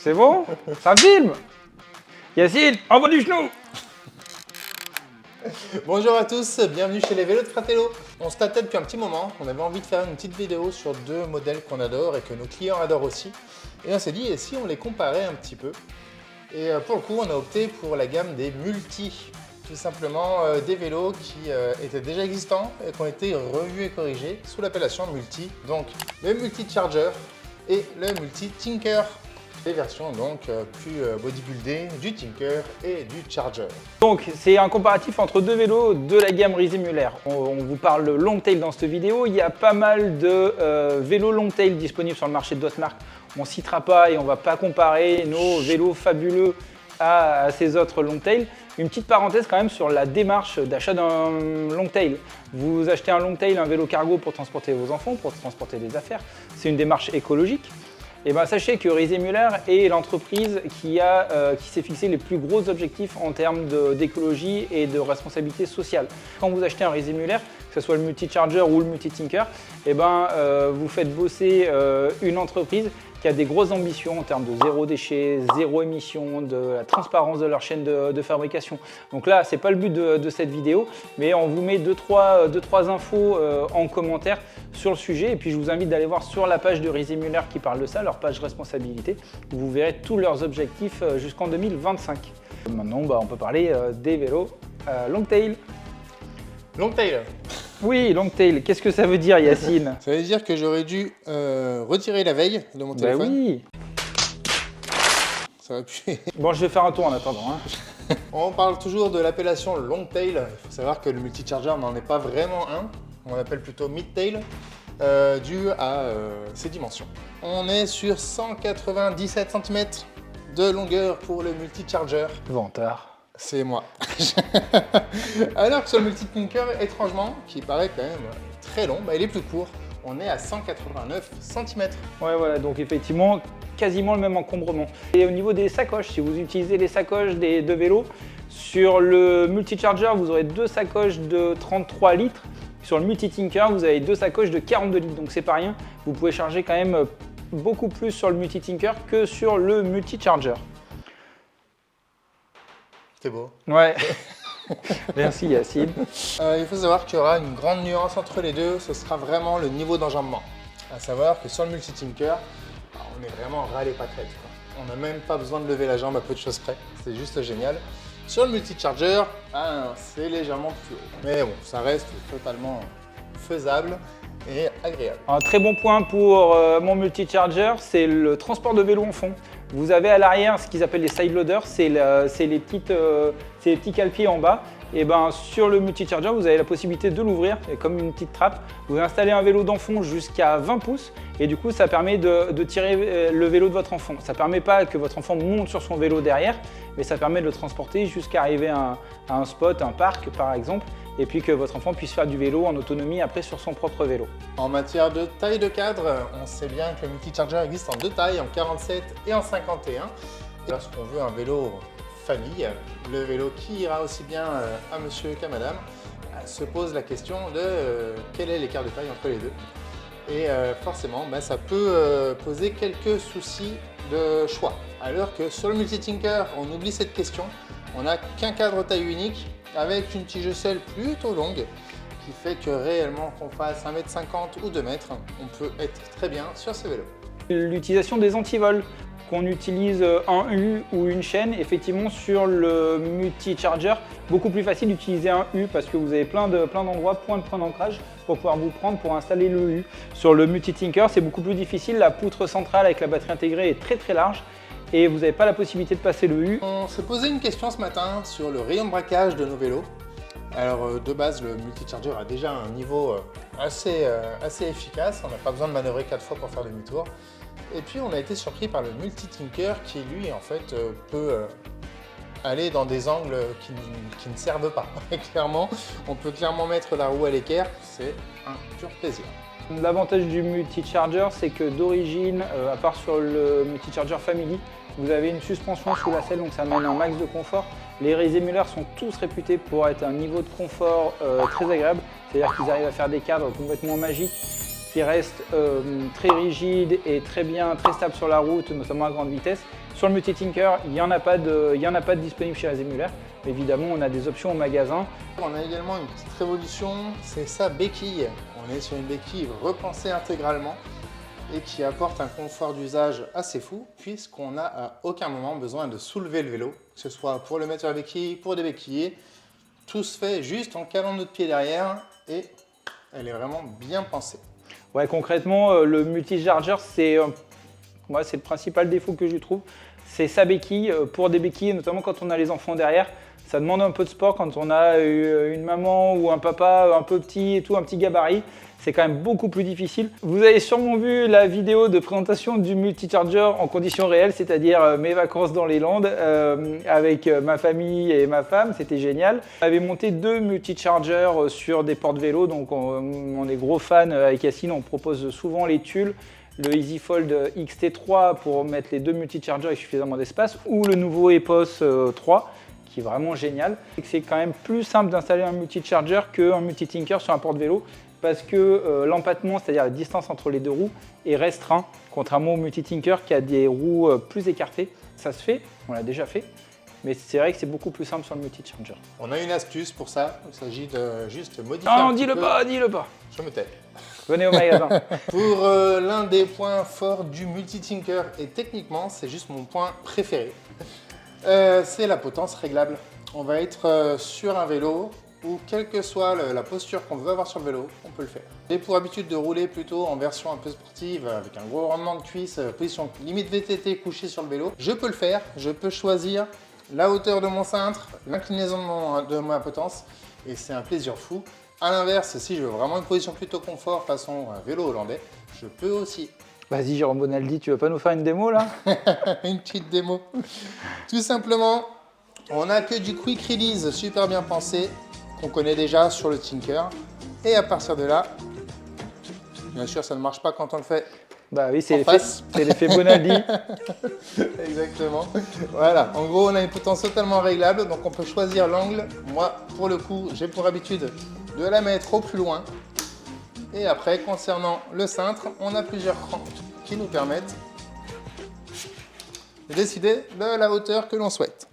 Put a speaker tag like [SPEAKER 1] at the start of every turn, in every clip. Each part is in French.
[SPEAKER 1] C'est bon? Ça filme? Yacine, envoie du genou!
[SPEAKER 2] Bonjour à tous, bienvenue chez les vélos de Fratello. On se tâtait depuis un petit moment, on avait envie de faire une petite vidéo sur deux modèles qu'on adore et que nos clients adorent aussi. Et on s'est dit, et si on les comparait un petit peu? Et pour le coup, on a opté pour la gamme des multi. Tout simplement des vélos qui étaient déjà existants et qui ont été revus et corrigés sous l'appellation multi. Donc le multi charger et le multi tinker. Les versions donc plus bodybuildées du tinker et du charger.
[SPEAKER 1] Donc c'est un comparatif entre deux vélos de la gamme Riesemuller. On vous parle Longtail dans cette vidéo. Il y a pas mal de vélos Longtail disponibles sur le marché de d'autres marques. On ne citera pas et on ne va pas comparer nos vélos fabuleux à ces autres Longtail. Une petite parenthèse quand même sur la démarche d'achat d'un Longtail. Vous achetez un Longtail, un vélo cargo pour transporter vos enfants, pour transporter des affaires. C'est une démarche écologique. Et bien, sachez que Riesemuller est l'entreprise qui s'est fixé les plus gros objectifs en termes d'écologie et de responsabilité sociale. Quand vous achetez un Riesemuller, que ce soit le multi-charger ou le multi-tinker, vous faites bosser une entreprise qui a des grosses ambitions en termes de zéro déchet, zéro émission, de la transparence de leur chaîne de fabrication. Donc là, ce n'est pas le but de cette vidéo, mais on vous met deux, trois infos en commentaire sur le sujet. Et puis, je vous invite d'aller voir sur la page de Riesemuller qui parle de ça, leur page responsabilité, où vous verrez tous leurs objectifs jusqu'en 2025. Maintenant, on peut parler des vélos Longtail.
[SPEAKER 2] Longtail.
[SPEAKER 1] Oui, Longtail. Qu'est-ce que ça veut dire, Yacine?
[SPEAKER 2] Ça veut dire que j'aurais dû retirer la veille de mon téléphone.
[SPEAKER 1] Oui.
[SPEAKER 2] Ça va puer.
[SPEAKER 1] Bon, je vais faire un tour en attendant. Hein.
[SPEAKER 2] On parle toujours de l'appellation Longtail. Il faut savoir que le multi-charger n'en est pas vraiment un. On l'appelle plutôt mid-tail, dû à ses dimensions. On est sur 197 cm de longueur pour le multi-charger.
[SPEAKER 1] Vantard.
[SPEAKER 2] C'est moi. Alors que sur le multi-tinker, étrangement, qui paraît quand même très long, il est plus court. On est à 189 cm.
[SPEAKER 1] Ouais, voilà, donc effectivement, quasiment le même encombrement. Et au niveau des sacoches, si vous utilisez les sacoches de vélo, sur le multi-charger, vous aurez deux sacoches de 33 litres. Sur le multi-tinker, vous avez deux sacoches de 42 litres, donc c'est pas rien. Vous pouvez charger quand même beaucoup plus sur le multi-tinker que sur le multi-charger.
[SPEAKER 2] C'est beau.
[SPEAKER 1] Ouais. Merci Yacine.
[SPEAKER 2] Il faut savoir qu'il y aura une grande nuance entre les deux, ce sera vraiment le niveau d'enjambement. À savoir que sur le multi-tinker, on est vraiment ras les pâquerettes. On n'a même pas besoin de lever la jambe à peu de choses près, c'est juste génial. Sur le multi-charger, c'est légèrement plus haut. Mais bon, ça reste totalement faisable et agréable.
[SPEAKER 1] Un très bon point pour mon multi-charger, c'est le transport de vélo en fond. Vous avez à l'arrière ce qu'ils appellent les side loaders, c'est les petits cale-pieds en bas. Et sur le multi-charger, vous avez la possibilité de l'ouvrir, comme une petite trappe. Vous installez un vélo d'enfant jusqu'à 20 pouces et du coup, ça permet de tirer le vélo de votre enfant. Ça ne permet pas que votre enfant monte sur son vélo derrière, mais ça permet de le transporter jusqu'à arriver à un spot, un parc par exemple, et puis que votre enfant puisse faire du vélo en autonomie après sur son propre vélo.
[SPEAKER 2] En matière de taille de cadre, on sait bien que le multi-charger existe en deux tailles, en 47 et en 51. Et lorsqu'on veut un vélo famille, le vélo qui ira aussi bien à monsieur qu'à madame, se pose la question de quel est l'écart de taille entre les deux. Et forcément, ça peut poser quelques soucis de choix. Alors que sur le multi-tinker, on oublie cette question. On n'a qu'un cadre taille unique avec une tige selle plutôt longue qui fait que réellement qu'on fasse 1m50 ou 2 m, on peut être très bien sur ce vélo.
[SPEAKER 1] L'utilisation des antivols, qu'on utilise un U ou une chaîne, effectivement sur le multi-charger, beaucoup plus facile d'utiliser un U parce que vous avez plein d'endroits, points de point d'ancrage pour pouvoir vous prendre pour installer le U. Sur le multi-tinker, c'est beaucoup plus difficile, la poutre centrale avec la batterie intégrée est très large et vous n'avez pas la possibilité de passer le U.
[SPEAKER 2] On s'est posé une question ce matin sur le rayon de braquage de nos vélos. Alors de base, le multi-charger a déjà un niveau assez efficace, on n'a pas besoin de manœuvrer 4 fois pour faire demi-tour. Et puis on a été surpris par le multi-tinker qui lui en fait peut aller dans des angles qui ne servent pas. Et clairement, on peut clairement mettre la roue à l'équerre, c'est un pur plaisir.
[SPEAKER 1] L'avantage du multi-charger, c'est que d'origine, à part sur le multi-charger Family, vous avez une suspension sous la selle, donc ça amène un max de confort. Les Riesemuller sont tous réputés pour être un niveau de confort très agréable, c'est-à-dire qu'ils arrivent à faire des cadres complètement magiques. qui reste très rigide et très stable sur la route, notamment à grande vitesse. Sur le Multitinker, il n'y en a pas de disponible chez Résimuller. Évidemment, on a des options au magasin.
[SPEAKER 2] On a également une petite révolution, c'est sa béquille. On est sur une béquille repensée intégralement et qui apporte un confort d'usage assez fou puisqu'on n'a à aucun moment besoin de soulever le vélo, que ce soit pour le mettre sur la béquille, pour des béquilliers. Tout se fait juste en calant notre pied derrière et elle est vraiment bien pensée.
[SPEAKER 1] Ouais, concrètement, le multi-charger, c'est le principal défaut que je trouve. C'est sa béquille. Pour des béquilles, notamment quand on a les enfants derrière, ça demande un peu de sport quand on a une maman ou un papa un peu petit et tout, un petit gabarit. C'est quand même beaucoup plus difficile. Vous avez sûrement vu la vidéo de présentation du multi-charger en conditions réelles, c'est-à-dire mes vacances dans les Landes avec ma famille et ma femme, c'était génial. On avait monté 2 multi-chargers sur des porte-vélos, donc on est gros fans avec Yacine, on propose souvent les Tulle, le EasyFold XT3 pour mettre les 2 multi-chargers avec suffisamment d'espace, ou le nouveau Epos 3 qui est vraiment génial. C'est quand même plus simple d'installer un multi-charger qu'un multi-tinker sur un porte-vélo, parce que l'empattement, c'est-à-dire la distance entre les 2 roues, est restreint, contrairement au Multitinker qui a des roues plus écartées. Ça se fait, on l'a déjà fait, mais c'est vrai que c'est beaucoup plus simple sur le Multicharger.
[SPEAKER 2] On a une astuce pour ça, il s'agit de juste modifier
[SPEAKER 1] non, dis-le pas.
[SPEAKER 2] Je me tais.
[SPEAKER 1] Venez au magasin.
[SPEAKER 2] Pour l'un des points forts du Multitinker, et techniquement, c'est juste mon point préféré, c'est la potence réglable. On va être sur un vélo, ou quelle que soit la posture qu'on veut avoir sur le vélo, on peut le faire. J'ai pour habitude de rouler plutôt en version un peu sportive, avec un gros rendement de cuisse, position limite VTT couché sur le vélo. Je peux le faire, je peux choisir la hauteur de mon cintre, l'inclinaison de ma potence, et c'est un plaisir fou. A l'inverse, si je veux vraiment une position plutôt confort façon vélo hollandais, je peux aussi.
[SPEAKER 1] Vas-y Jérôme Bonaldi, tu veux pas nous faire une démo là?
[SPEAKER 2] Une petite démo. Tout simplement, on n'a que du quick release super bien pensé, qu'on connaît déjà sur le Tinker. Et à partir de là, bien sûr, ça ne marche pas quand on le fait.
[SPEAKER 1] Bah oui, c'est l'effet Bonaldi.
[SPEAKER 2] Exactement. Voilà, en gros, on a une potence totalement réglable, donc on peut choisir l'angle. Moi, pour le coup, j'ai pour habitude de la mettre au plus loin. Et après, concernant le cintre, on a plusieurs crans qui nous permettent de décider de la hauteur que l'on souhaite.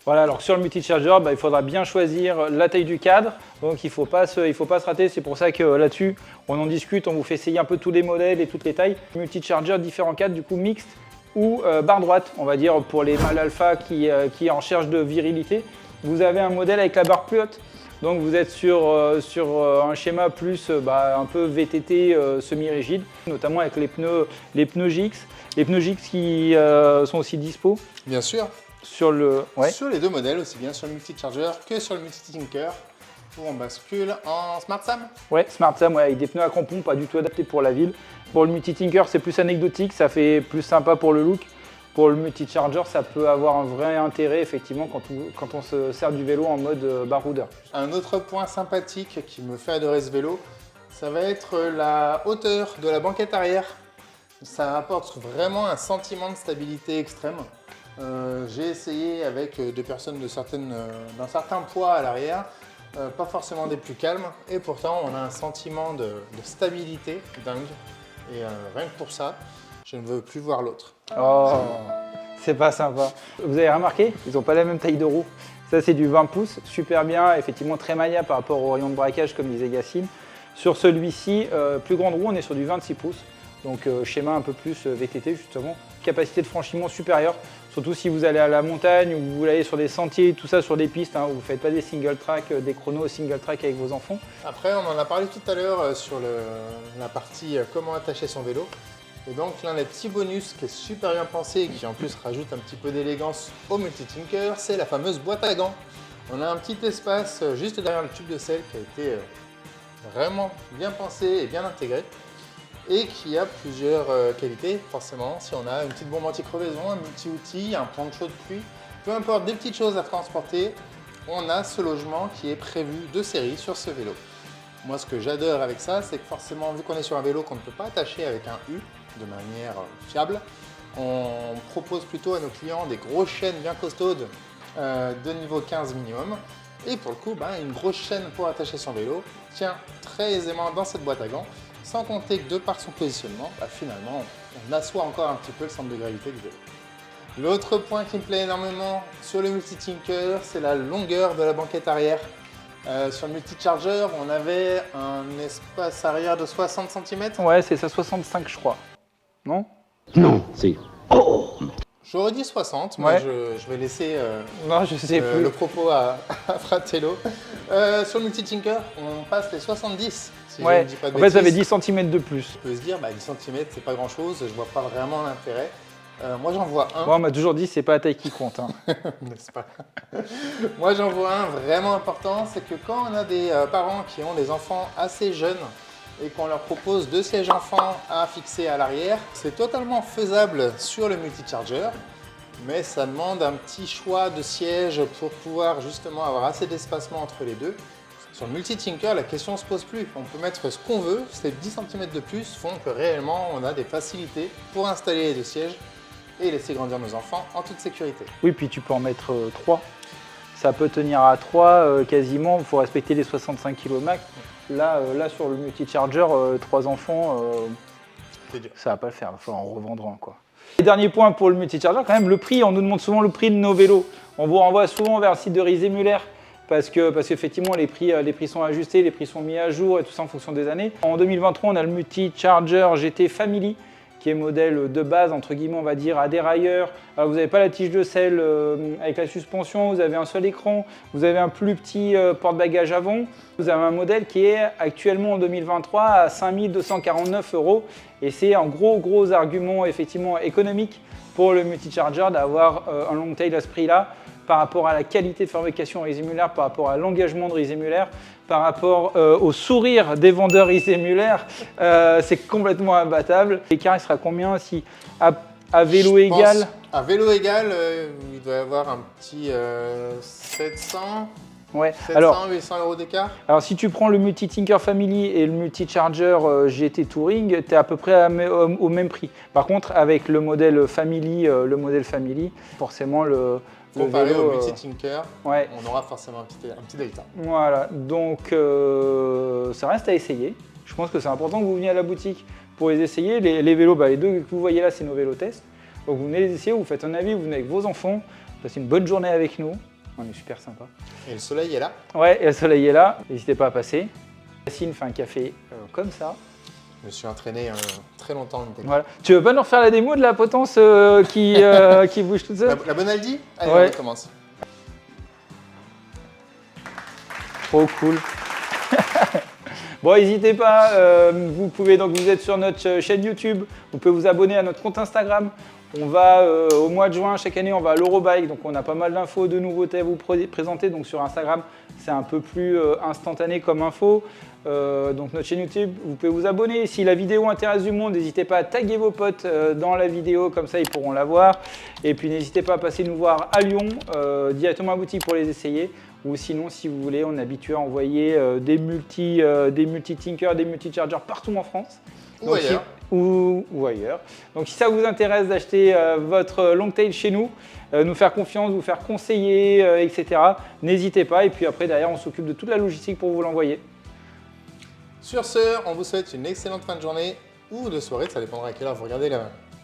[SPEAKER 1] Voilà, alors sur le multi-charger, il faudra bien choisir la taille du cadre, donc il ne faut pas se rater, c'est pour ça que là-dessus, on en discute, on vous fait essayer un peu tous les modèles et toutes les tailles. Multi-charger, différents cadres, du coup mixte ou barre droite, on va dire pour les mâles alpha qui en cherchent de virilité. Vous avez un modèle avec la barre plus haute, donc vous êtes sur un schéma plus un peu VTT semi-rigide, notamment avec les pneus GX. Les pneus GX qui sont aussi dispo.
[SPEAKER 2] Bien sûr.
[SPEAKER 1] Sur
[SPEAKER 2] les 2 modèles, aussi bien sur le Multi-Charger que sur le Multi-Tinker, où on bascule en Smart Sam.
[SPEAKER 1] Ouais, Smart Sam, avec des pneus à crampons, pas du tout adaptés pour la ville. Pour le Multi-Tinker, c'est plus anecdotique, ça fait plus sympa pour le look. Pour le Multi-Charger, ça peut avoir un vrai intérêt, effectivement, quand on se sert du vélo en mode baroudeur.
[SPEAKER 2] Un autre point sympathique qui me fait adorer ce vélo, ça va être la hauteur de la banquette arrière. Ça apporte vraiment un sentiment de stabilité extrême. J'ai essayé avec des personnes d'un certain poids à l'arrière, pas forcément des plus calmes, et pourtant on a un sentiment de stabilité dingue. Et rien que pour ça, je ne veux plus voir l'autre.
[SPEAKER 1] Oh, c'est pas sympa. Vous avez remarqué, ils n'ont pas la même taille de roue. Ça c'est du 20 pouces, super bien, effectivement très maniable par rapport au rayon de braquage comme disait Yacine. Sur celui-ci, plus grande roue, on est sur du 26 pouces. Donc schéma un peu plus VTT justement, capacité de franchissement supérieure, surtout si vous allez à la montagne ou vous allez sur des sentiers, tout ça sur des pistes, où vous ne faites pas des single track, des chronos single track avec vos enfants.
[SPEAKER 2] Après on en a parlé tout à l'heure sur la partie comment attacher son vélo. Et donc l'un des petits bonus qui est super bien pensé et qui en plus rajoute un petit peu d'élégance au Multi-Tinker, c'est la fameuse boîte à gants. On a un petit espace juste derrière le tube de sel qui a été vraiment bien pensé et bien intégré. Et qui a plusieurs qualités, forcément. Si on a une petite bombe anti-crevaison, un multi-outil, un poncho de pluie, peu importe, des petites choses à transporter, on a ce logement qui est prévu de série sur ce vélo. Moi, ce que j'adore avec ça, c'est que forcément, vu qu'on est sur un vélo qu'on ne peut pas attacher avec un U de manière fiable, on propose plutôt à nos clients des grosses chaînes bien costaudes de niveau 15 minimum. Et pour le coup, une grosse chaîne pour attacher son vélo tient très aisément dans cette boîte à gants. sans compter que de par son positionnement, finalement, on assoit encore un petit peu le centre de gravité du vélo. L'autre point qui me plaît énormément sur le Multi-Tinker, c'est la longueur de la banquette arrière. Sur le Multi-Charger, on avait un espace arrière de 60 cm.
[SPEAKER 1] Ouais, c'est ça, 65 je crois. Non?
[SPEAKER 3] Non, c'est... Oh!
[SPEAKER 2] J'aurais dit 60,
[SPEAKER 1] ouais.
[SPEAKER 2] mais je vais laisser
[SPEAKER 1] non, je sais plus.
[SPEAKER 2] le propos à Fratello. Sur le Multi-Tinker, on passe les 70. Si
[SPEAKER 1] ouais,
[SPEAKER 2] je ne dis pas de
[SPEAKER 1] en fait, ça fait
[SPEAKER 2] bêtises.
[SPEAKER 1] 10 cm de plus.
[SPEAKER 2] On peut se dire, 10 cm, c'est pas grand-chose, je vois pas vraiment l'intérêt. Moi, j'en vois un.
[SPEAKER 1] Bon, on m'a toujours dit, c'est pas la taille qui compte. Hein.
[SPEAKER 2] N'est-ce pas? Moi, j'en vois un vraiment important, c'est que quand on a des parents qui ont des enfants assez jeunes et qu'on leur propose 2 sièges enfants à fixer à l'arrière, c'est totalement faisable sur le Multi-Charger, mais ça demande un petit choix de siège pour pouvoir justement avoir assez d'espacement entre les deux. Sur le Multi-Tinker, la question ne se pose plus. On peut mettre ce qu'on veut, ces 10 cm de plus font que réellement on a des facilités pour installer les 2 sièges et laisser grandir nos enfants en toute sécurité.
[SPEAKER 1] Oui, puis tu peux en mettre 3. Ça peut tenir à 3 quasiment, il faut respecter les 65 kg max. Là, sur le Multi-Charger, 3 enfants, ça va pas le faire, il va falloir en revendre un, quoi. Et dernier point pour le Multi-Charger, quand même, le prix. On nous demande souvent le prix de nos vélos. On vous renvoie souvent vers le site de Ries et Muller parce qu'effectivement, les prix sont ajustés, les prix sont mis à jour et tout ça en fonction des années. En 2023, on a le Multi-Charger GT Family, qui est modèle de base, entre guillemets, on va dire, à dérailleur. Alors, vous n'avez pas la tige de selle avec la suspension, vous avez un seul écran, vous avez un plus petit porte-bagages avant. Vous avez un modèle qui est actuellement en 2023 à 5 249 €. Et c'est un gros argument effectivement économique pour le Multi-Charger d'avoir un Longtail à ce prix-là, par rapport à la qualité de fabrication Ries et Muller, par rapport à l'engagement de Ries et Muller, par rapport au sourire des vendeurs Ries et Muller, c'est complètement imbattable. L'écart, il sera combien si à vélo égal?
[SPEAKER 2] À vélo égal, il doit y avoir un petit 700,
[SPEAKER 1] ouais.
[SPEAKER 2] 800 € d'écart.
[SPEAKER 1] Alors si tu prends le Multi-Tinker Family et le Multi-Charger GT Touring, tu es à peu près au même prix. Par contre, avec le modèle Family, forcément
[SPEAKER 2] comparé
[SPEAKER 1] vélo,
[SPEAKER 2] au Multi-Tinker,
[SPEAKER 1] ouais.
[SPEAKER 2] On aura forcément un petit delta.
[SPEAKER 1] Voilà, donc ça reste à essayer. Je pense que c'est important que vous veniez à la boutique pour les essayer. Les vélos, les deux que vous voyez là, c'est nos vélos tests. Donc vous venez les essayer, vous faites un avis, vous venez avec vos enfants, vous passez une bonne journée avec nous. On est super sympa.
[SPEAKER 2] Et le soleil est là.
[SPEAKER 1] Ouais, et le soleil est là. N'hésitez pas à passer. Yacine fait un café comme ça.
[SPEAKER 2] Je me suis entraîné très longtemps.
[SPEAKER 1] Voilà. Tu veux pas nous refaire la démo de la potence qui bouge toute seule?
[SPEAKER 2] La bonne Aldi? Allez,
[SPEAKER 1] ouais.
[SPEAKER 2] on commence.
[SPEAKER 1] Trop cool. Bon, n'hésitez pas, vous êtes sur notre chaîne YouTube, vous pouvez vous abonner à notre compte Instagram. On va au mois de juin, chaque année, on va à l'Eurobike, donc on a pas mal d'infos, de nouveautés à vous présenter. Donc sur Instagram, c'est un peu plus instantané comme info. Donc notre chaîne YouTube, vous pouvez vous abonner. Si la vidéo intéresse du monde, n'hésitez pas à taguer vos potes dans la vidéo, comme ça ils pourront la voir. Et puis n'hésitez pas à passer nous voir à Lyon, directement à la boutique pour les essayer. Ou sinon, si vous voulez, on est habitué à envoyer des multi-Tinker, des multi-Charger partout en France.
[SPEAKER 2] Ou ailleurs.
[SPEAKER 1] Ou ailleurs. Donc si ça vous intéresse d'acheter votre Longtail chez nous, nous faire confiance, vous faire conseiller, etc., n'hésitez pas. Et puis après, derrière, on s'occupe de toute la logistique pour vous l'envoyer.
[SPEAKER 2] Sur ce, on vous souhaite une excellente fin de journée ou de soirée, ça dépendra à quelle heure vous regardez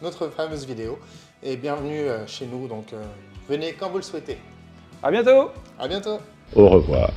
[SPEAKER 2] notre fameuse vidéo. Et bienvenue chez nous, donc venez quand vous le souhaitez.
[SPEAKER 1] À bientôt!
[SPEAKER 2] À bientôt!
[SPEAKER 3] Au revoir.